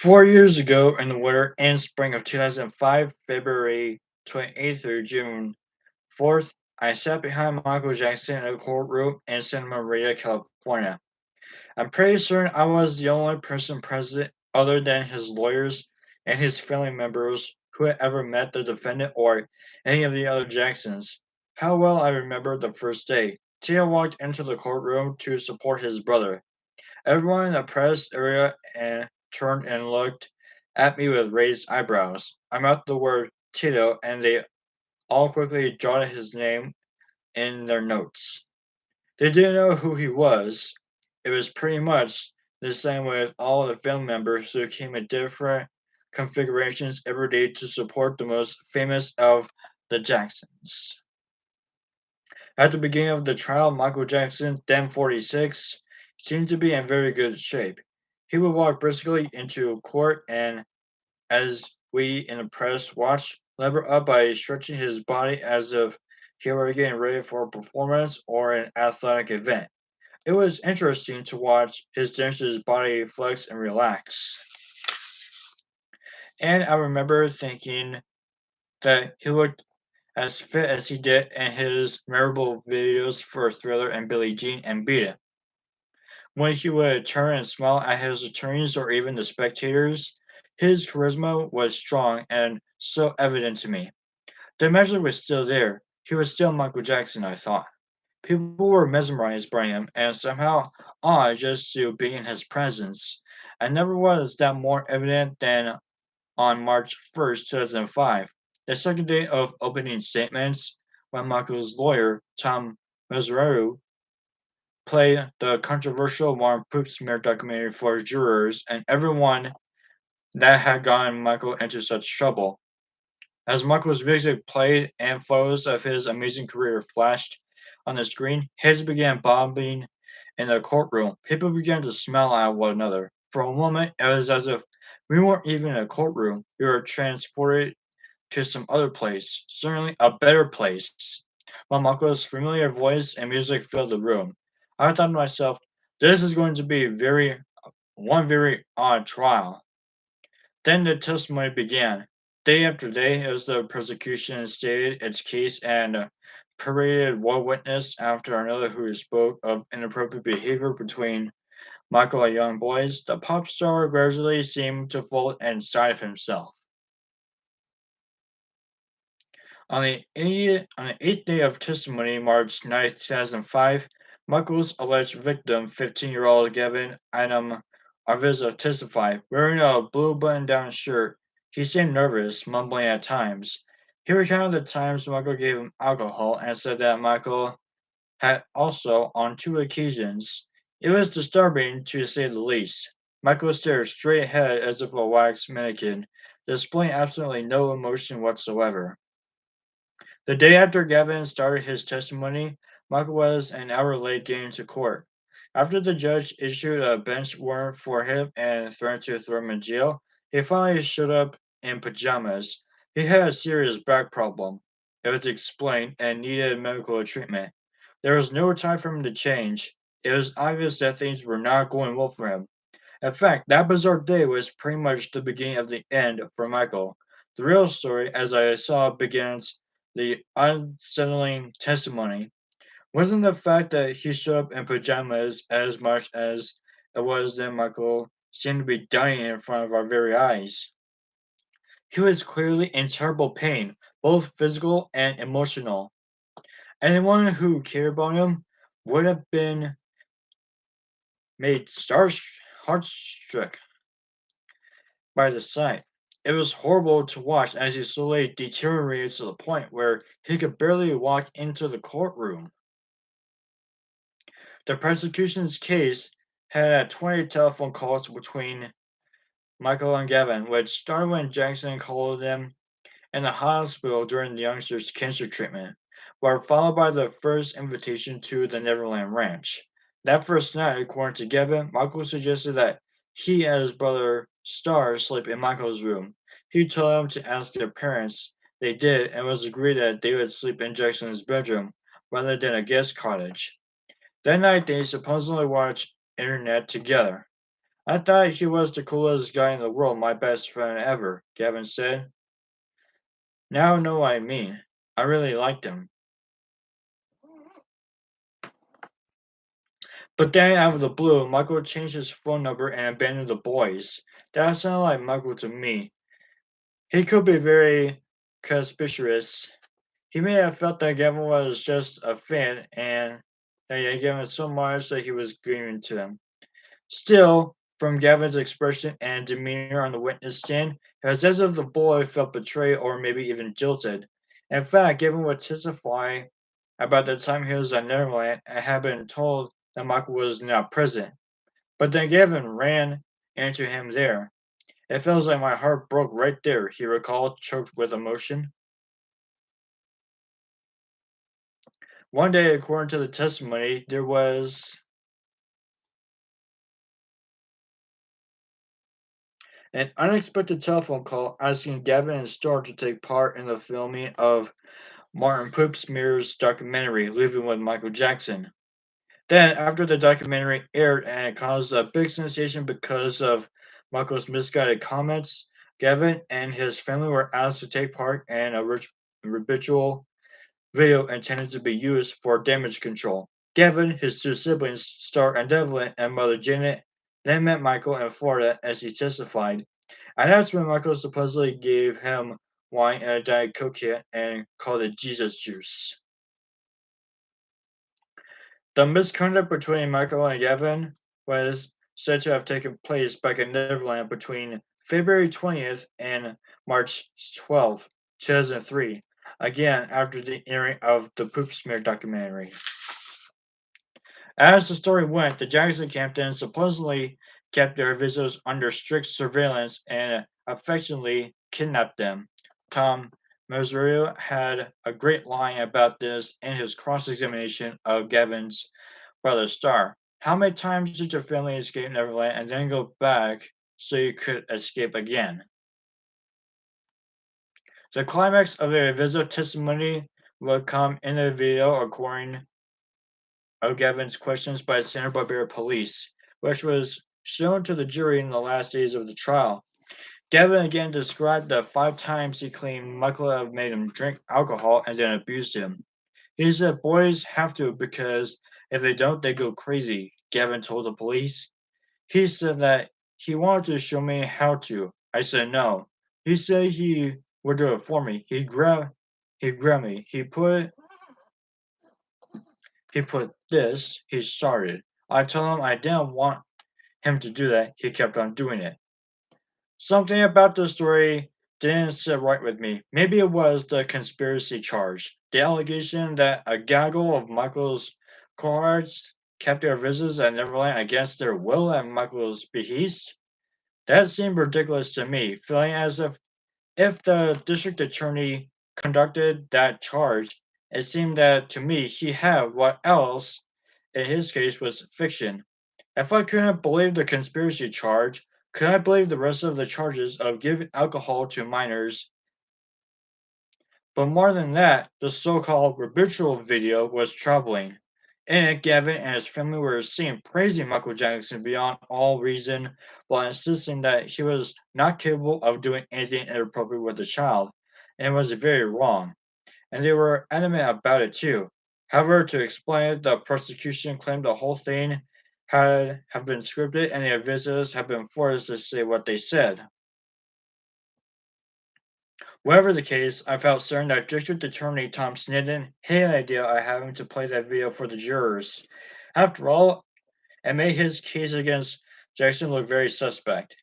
4 years ago, in the winter and spring of 2005, February 28th through June 4th, I sat behind Michael Jackson in a courtroom in Santa Maria, California. I'm pretty certain I was the only person present, other than his lawyers and his family members, who had ever met the defendant or any of the other Jacksons. How well I remember the first day. Tia walked into the courtroom to support his brother. Everyone in the press area turned and looked at me with raised eyebrows. I mouthed the word Tito, and they all quickly jotted his name in their notes. They didn't know who he was. It was pretty much the same with all the film members who came in different configurations every day to support the most famous of the Jacksons. At the beginning of the trial, Michael Jackson, then 46, seemed to be in very good shape. He would walk briskly into court and, as we in the press watched, lever up by stretching his body as if he were getting ready for a performance or an athletic event. It was interesting to watch his dancer's body flex and relax. And I remember thinking that he looked as fit as he did in his memorable videos for Thriller and Billie Jean and Beat It. When he would turn and smile at his attorneys or even the spectators, his charisma was strong and so evident to me. The magic was still there. He was still Michael Jackson, I thought. People were mesmerized by him and somehow awed just to be in his presence. And never was that more evident than on March 1st, 2005, the second day of opening statements, when Michael's lawyer, Tom Mazzarello, played the controversial Warren Poop smear documentary for jurors and everyone that had gotten Michael into such trouble. As Michael's music played and photos of his amazing career flashed on the screen, heads began bobbing in the courtroom. People began to smile at one another. For a moment, it was as if we weren't even in a courtroom. We were transported to some other place, certainly a better place. While Michael's familiar voice and music filled the room, I thought to myself, this is going to be very odd trial. Then the testimony began. Day after day, as the prosecution stated its case and paraded one witness after another who spoke of inappropriate behavior between Michael and young boys, the pop star gradually seemed to fall inside of himself. On the eighth day of testimony, March 9th, 2005, Michael's alleged victim, 15-year-old Gavin Adam Arviza, testified. Wearing a blue button-down shirt, he seemed nervous, mumbling at times. He recounted the times Michael gave him alcohol and said that Michael had also on two occasions. It was disturbing, to say the least. Michael stared straight ahead as if a wax mannequin, displaying absolutely no emotion whatsoever. The day after Gavin started his testimony, Michael was an hour late getting to court. After the judge issued a bench warrant for him and threatened to throw him in jail, he finally showed up in pajamas. He had a serious back problem, it was explained, and needed medical treatment. There was no time for him to change. It was obvious that things were not going well for him. In fact, that bizarre day was pretty much the beginning of the end for Michael. The real story, as I saw, begins the unsettling testimony. Wasn't the fact that he showed up in pajamas as much as it was that Michael seemed to be dying in front of our very eyes. He was clearly in terrible pain, both physical and emotional. Anyone who cared about him would have been made heartstruck by the sight. It was horrible to watch as he slowly deteriorated to the point where he could barely walk into the courtroom. The prosecution's case had 20 telephone calls between Michael and Gavin, which started when Jackson called them in the hospital during the youngster's cancer treatment, were followed by the first invitation to the Neverland Ranch. That first night, according to Gavin, Michael suggested that he and his brother Star sleep in Michael's room. He told them to ask their parents. They did, and it was agreed that they would sleep in Jackson's bedroom rather than a guest cottage. That night, they supposedly watched internet together. I thought he was the coolest guy in the world, my best friend ever, Gavin said. Now I know what I mean. I really liked him. But then, out of the blue, Michael changed his phone number and abandoned the boys. That sounded like Michael to me. He could be very conspicuous. He may have felt that Gavin was just a fan and that he had given so much that he was giving to him. Still, from Gavin's expression and demeanor on the witness stand, it was as if the boy felt betrayed or maybe even jilted. In fact, Gavin would testify about the time he was at Neverland and had been told that Michael was not present. But then Gavin ran into him there. It feels like my heart broke right there, he recalled, choked with emotion. One day, according to the testimony, there was an unexpected telephone call asking Gavin and Starr to take part in the filming of Martin Poopsmear's documentary, Living with Michael Jackson. Then, after the documentary aired and it caused a big sensation because of Michael's misguided comments, Gavin and his family were asked to take part in a ritual video intended to be used for damage control. Gavin, his two siblings, Star and Devlin, and mother Janet, then met Michael in Florida as he testified. And that's when Michael supposedly gave him wine and a Diet Coke can and called it Jesus juice. The misconduct between Michael and Gavin was said to have taken place back in Neverland between February 20th and March 12th, 2003, again after the airing of the Poop Smear documentary. As the story went, the Jackson Camptons supposedly kept their visitors under strict surveillance and affectionately kidnapped them. Tom Mazzarino had a great line about this in his cross-examination of Gavin's brother Star. How many times did your family escape Neverland and then go back so you could escape again? The climax of the visitor testimony will come in the video according of Gavin's questions by Santa Barbara police, which was shown to the jury in the last days of the trial. Gavin again described the 5 times he claimed Michael had made him drink alcohol and then abused him. He said boys have to because if they don't, they go crazy, Gavin told the police. He said that he wanted to show me how to. I said no. He said he would do it for me. He grabbed me. He put this, he started. I told him I didn't want him to do that. He kept on doing it. Something about the story didn't sit right with me. Maybe it was the conspiracy charge. The allegation that a gaggle of Michael's cohorts kept their visits at Neverland against their will at Michael's behest. That seemed ridiculous to me, feeling as if the district attorney conducted that charge, it seemed that to me he had what else, in his case, was fiction. If I couldn't believe the conspiracy charge, could I believe the rest of the charges of giving alcohol to minors? But more than that, the so-called habitual video was troubling. In it, Gavin and his family were seen praising Michael Jackson beyond all reason while insisting that he was not capable of doing anything inappropriate with the child, and was very wrong. And they were adamant about it too. However, to explain it, the prosecution claimed the whole thing had have been scripted and their visitors have been forced to say what they said. Whatever the case, I felt certain that District Attorney Tom Snedden hated the idea of having to play that video for the jurors. After all, it made his case against Jackson look very suspect.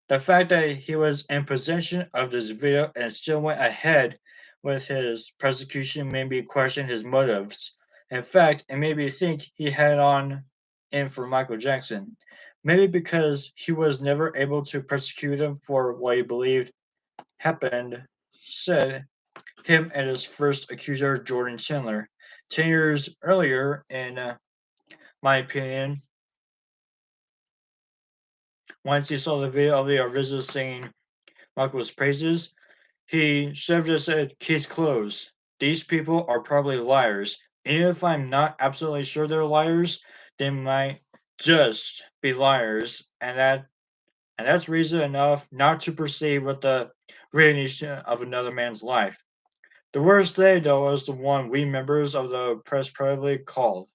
The fact that he was in possession of this video and still went ahead with his prosecution made me question his motives. In fact, it made me think he had on in for Michael Jackson. Maybe because he was never able to prosecute him for what he believed happened, said him and his first accuser, Jordan Chandler. 10 years earlier, in my opinion, once he saw the video of the Arvizo singing Michael's praises, he should have just said, case closed. These people are probably liars. Even if I'm not absolutely sure they're liars, they might just be liars, and that and that's reason enough not to proceed with the reignition of another man's life. The worst day, though, was the one we members of the press privately called.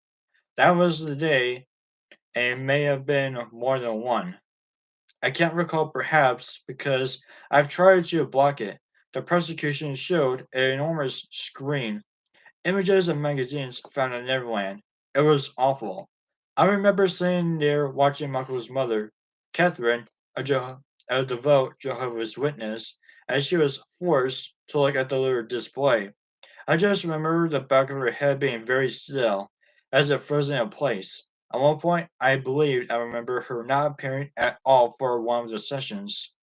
That was the day, and it may have been more than one. I can't recall, perhaps because I've tried to block it. The prosecution showed an enormous screen, images and magazines found in Neverland. It was awful. I remember sitting there watching Michael's mother, Catherine, a devout Jehovah's Witness, as she was forced to look at the little display. I just remember the back of her head being very still, as if frozen in place. At one point, I believed I remember her not appearing at all for one of the sessions.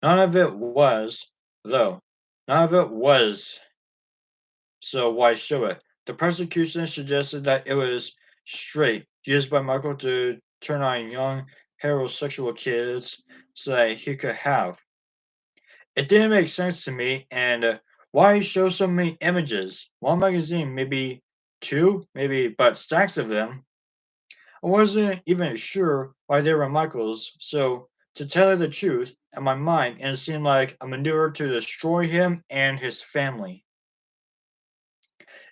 None of it was, though. None of it was, so why show it? The prosecution suggested that it was straight, used by Michael to turn on young heterosexual kids so that he could have. It didn't make sense to me, and why show so many images? One magazine, maybe two, maybe, but stacks of them. I wasn't even sure why they were Michael's, so to tell you the truth, in my mind, it seemed like a maneuver to destroy him and his family.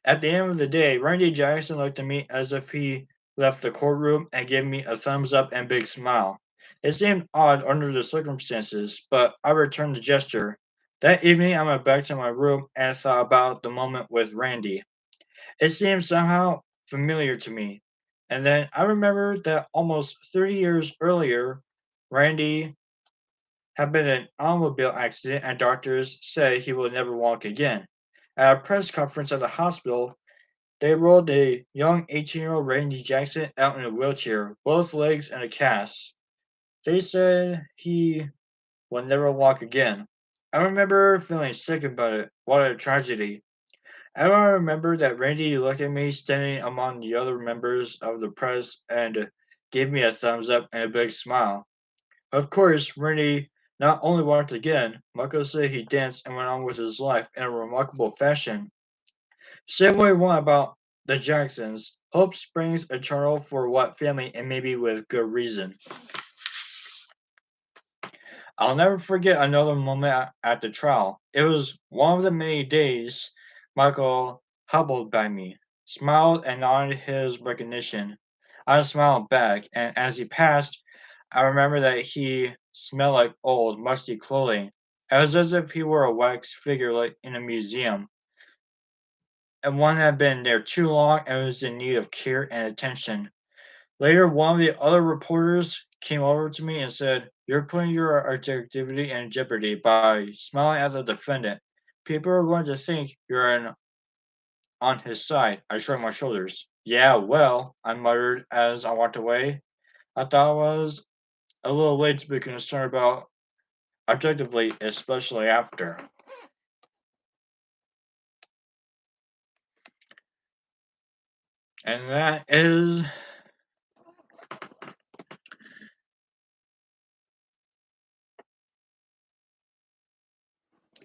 At the end of the day, Randy Jackson looked at me as if he left the courtroom and gave me a thumbs up and big smile. It seemed odd under the circumstances, but I returned the gesture. That evening, I went back to my room and thought about the moment with Randy. It seemed somehow familiar to me. And then I remembered that almost 30 years earlier, Randy had been in an automobile accident and doctors said he would never walk again. At a press conference at the hospital, they rolled a young 18-year-old Randy Jackson out in a wheelchair, both legs in a cast. They said he would never walk again. I remember feeling sick about it. What a tragedy. I remember that Randy looked at me standing among the other members of the press and gave me a thumbs up and a big smile. Of course, Randy not only walked again, Michael said he danced and went on with his life in a remarkable fashion. Say what you want about the Jacksons. Hope springs eternal for what family, and maybe with good reason. I'll never forget another moment at the trial. It was one of the many days Michael hobbled by me, smiled and nodded his recognition. I smiled back, and as he passed, I remember that he smelled like old, musty clothing. It was as if he wore a wax figure like in a museum, and one had been there too long and was in need of care and attention. Later, one of the other reporters came over to me and said, "You're putting your objectivity in jeopardy by smiling at the defendant. People are going to think you're on his side." I shrugged my shoulders. "Yeah, well," I muttered as I walked away. I thought I was a little late to be concerned about objectively, especially after. And that is,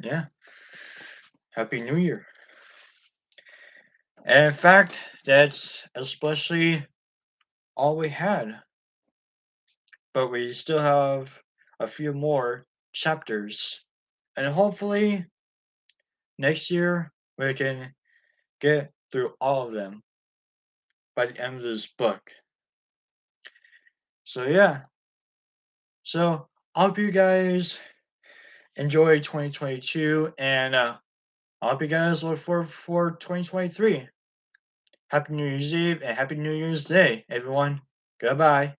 yeah, Happy New Year. And in fact, that's especially all we had. But we still have a few more chapters. And hopefully next year we can get through all of them by the end of this book. So, yeah. So, I hope you guys enjoy 2022 and I hope you guys look forward for 2023. Happy New Year's Eve and Happy New Year's Day, everyone. Goodbye.